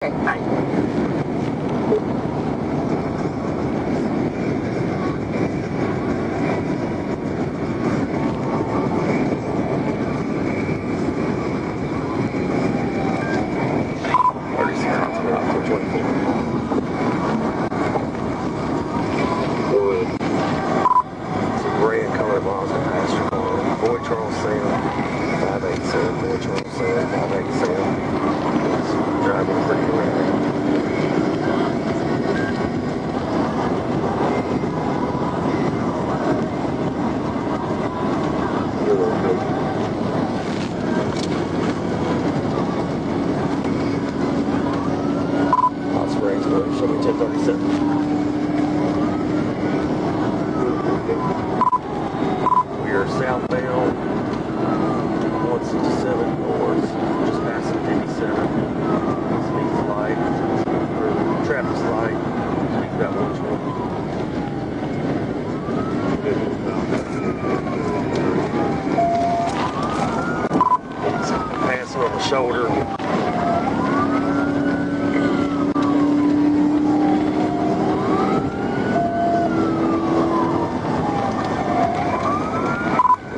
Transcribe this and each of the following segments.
Okay, bye. Shoulder. We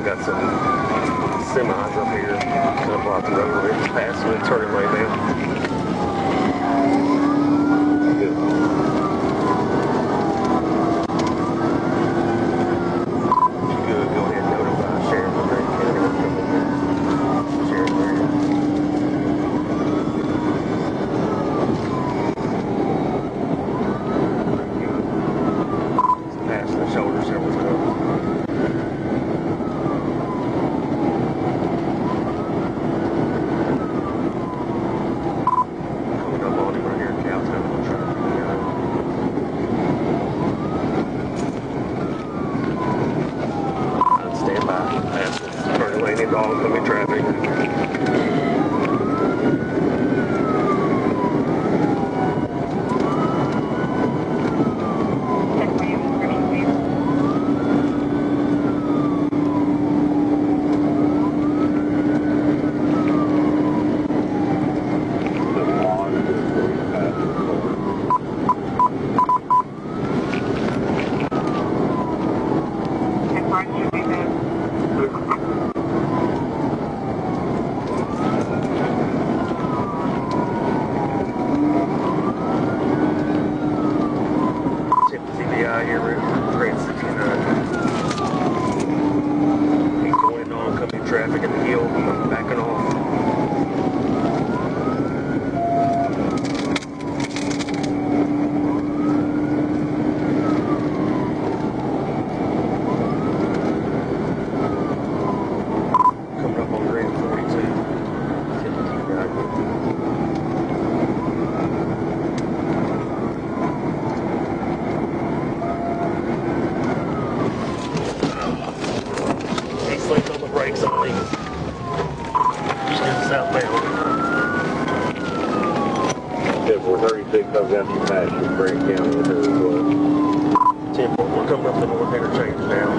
got some semis up here. Kind of block the road a little bit. Passing and turning lane now. Good. Good. Go ahead and notify Sheriff of Grant County. Sheriff Grant. Oncoming traffic. Traffic in the hill, backing off. Coming up on Grand 42. He's on the brakes on me. Southbound. If we're 36 comes down to Grant County with her as well. 10-4, we're coming up the north interchange now.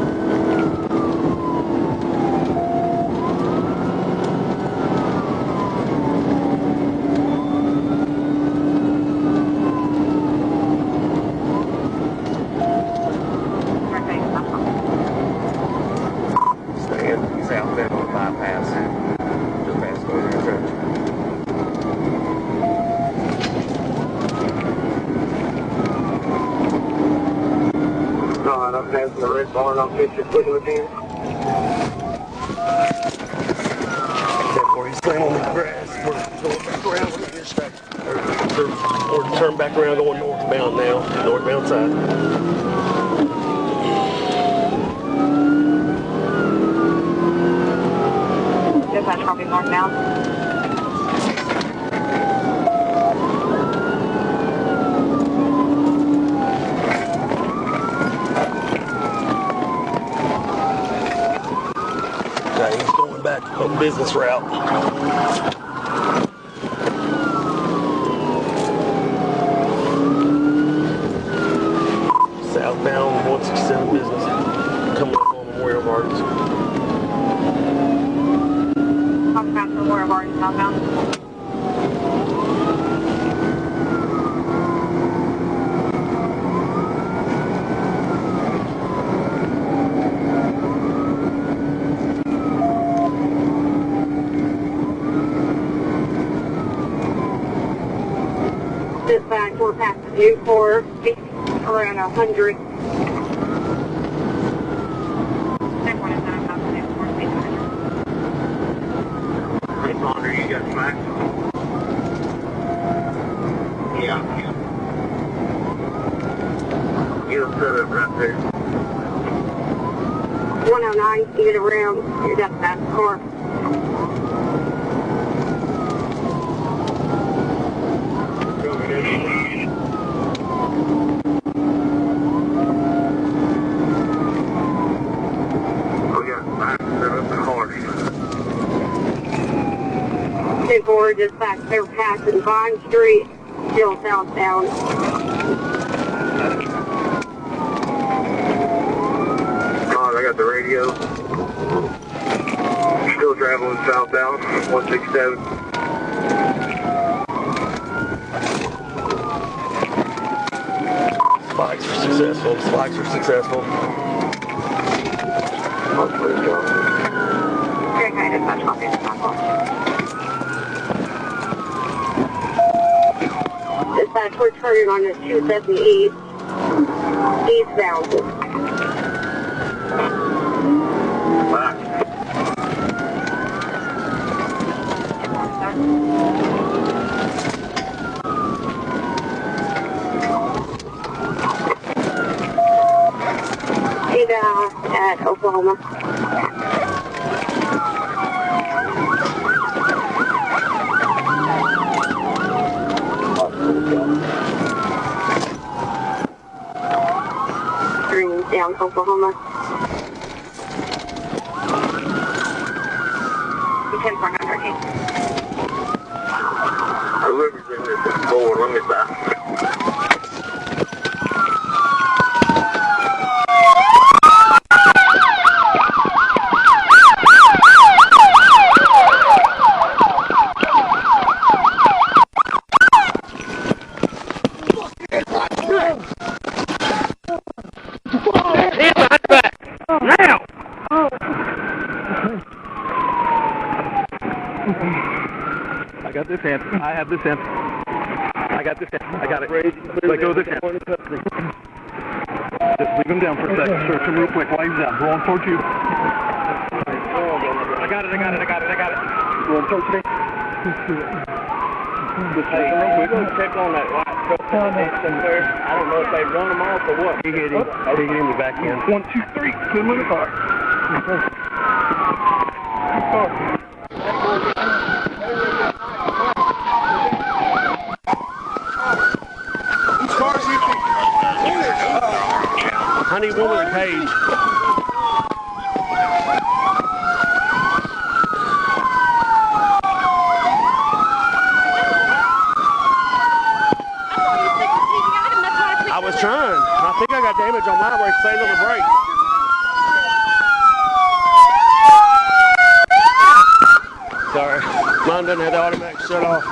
Staying southbound on the bypass. Just past the interchange. Alright, I'm passing the red barn. I'll catch you quickly with him. Except where he's laying on the grass. We're going back around on the interstate. Or turn back around going northbound now. Northbound side. Dispatch copy northbound. Okay, he's going back on business route. Southbound 167 business. Coming up on Memorial Gardens. Southbound for Memorial Gardens, southbound. due for around 100. Responder, you got flags? Yeah. You'll set up right there. 109, you get around, you're got that car. We got 5-7 cars. 10-4, just back there passing Vine Street, still southbound. I got the radio. Still traveling southbound, 167. Spikes are successful. Spikes are successful. Very kind of much on this dispatch, we're turning on this 270 east, eastbound. At Oklahoma. Green down Oklahoma. 10-400. Whoever's in this is forward, let me back. I got this hand. I have this hand. I got this hand. I got it. Let go of this hand. Just leave him down for a second. Search him real quick while he's down. Rolling towards you. I got it. Rolling towards me. Just search him real quick. Check on that white truck there. I don't know if they run them off or what. He hit him. He hit him in the back end. 1, 2, 3. Put him in the car. I need one with a cage. I was trying. I think I got damage on my brake, staying on the brake. Sorry, mine doesn't have the automatic shut off.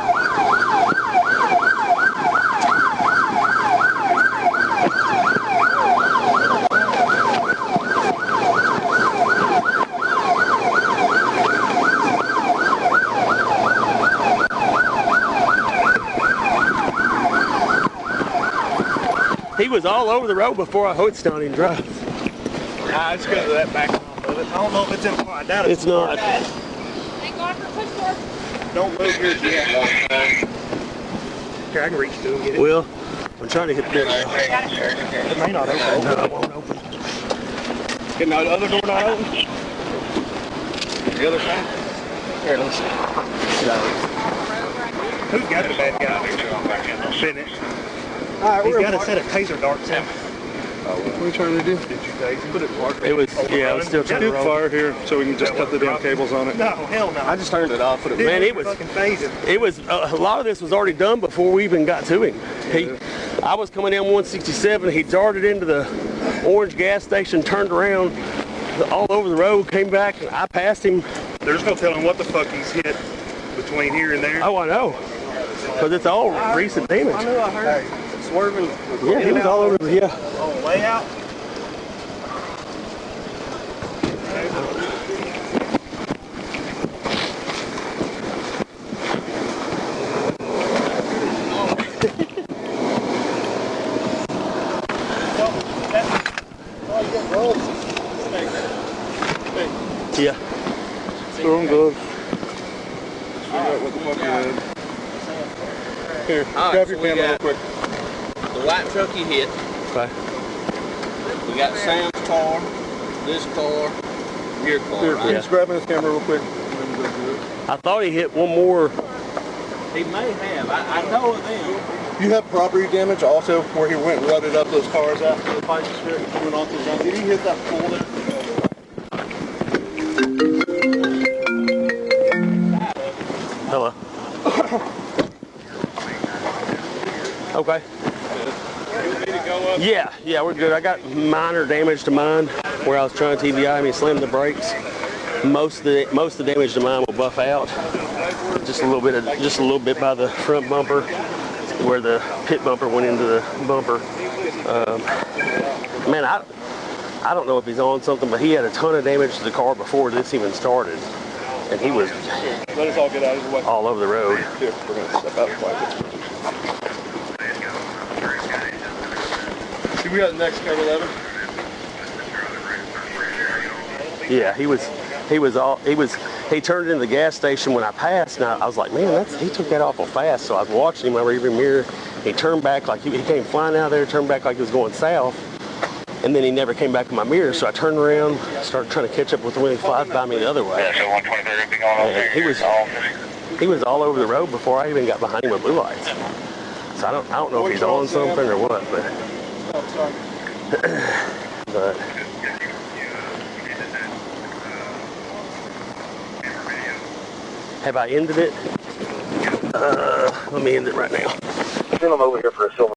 He was all over the road before I hooked on him drive. Nah, it's because of that back of it. I don't know if it's in I doubt it's not. Thank God for push door. Don't move yours yet. Here, I can reach to him and get it. Will, I'm trying to hit this. It may not open. No, it won't open. Getting the other door not open? The other side? Here, let's see. Who's got the bad guy? Finish. He's got a set of taser darts in. What are you trying to do? Did you taser? Put it parked. It was, yeah, I was still trying to roll. Fire here so we can just cut the damn cables on it. No, hell no. I just turned it off. Man, it was fucking phasing. It was a lot of this was already done before we even got to him. I was coming down 167. He darted into the orange gas station, turned around all over the road, came back. I passed him. There's no telling what the fuck he's hit between here and there. Oh, I know, because it's all recent damage. I knew I heard swerving. Yeah, he was all over. Yeah. On the way out. throw him gloves. Figure out what the fuck you're in. Here, grab your camera real quick. The white truck he hit. Okay. We got Sam's car, this car, your car. Here, Right? just grabbing his camera real quick. I thought he hit one more. He may have. I know of them. You have property damage also where he went and rutted up those cars after the fight strip coming off the ground. Did he hit that pole there? Hello. Okay. Yeah, we're good. I got minor damage to mine where I was trying to TBI him. He slammed the brakes. Most of the damage to mine will buff out. Just a little bit by the front bumper where the pit bumper went into the bumper. Man, I don't know if he's on something, but he had a ton of damage to the car before this even started, and he was Let us all get out of the way. all over the road. Here, we're going to step out and fight. See, we got the next cover 11. Yeah, he turned into the gas station when I passed, and I was like, man, he took that awful fast. So I was watching him in my rearview mirror. He turned back like he came flying out of there, turned back like he was going south, and then he never came back in my mirror. So I turned around, started trying to catch up with him when he flies by me the other way. And he was all over the road before I even got behind him with blue lights. So I don't know if he's on something or what, but have I ended it? Let me end it right now. Send him over here for a silver.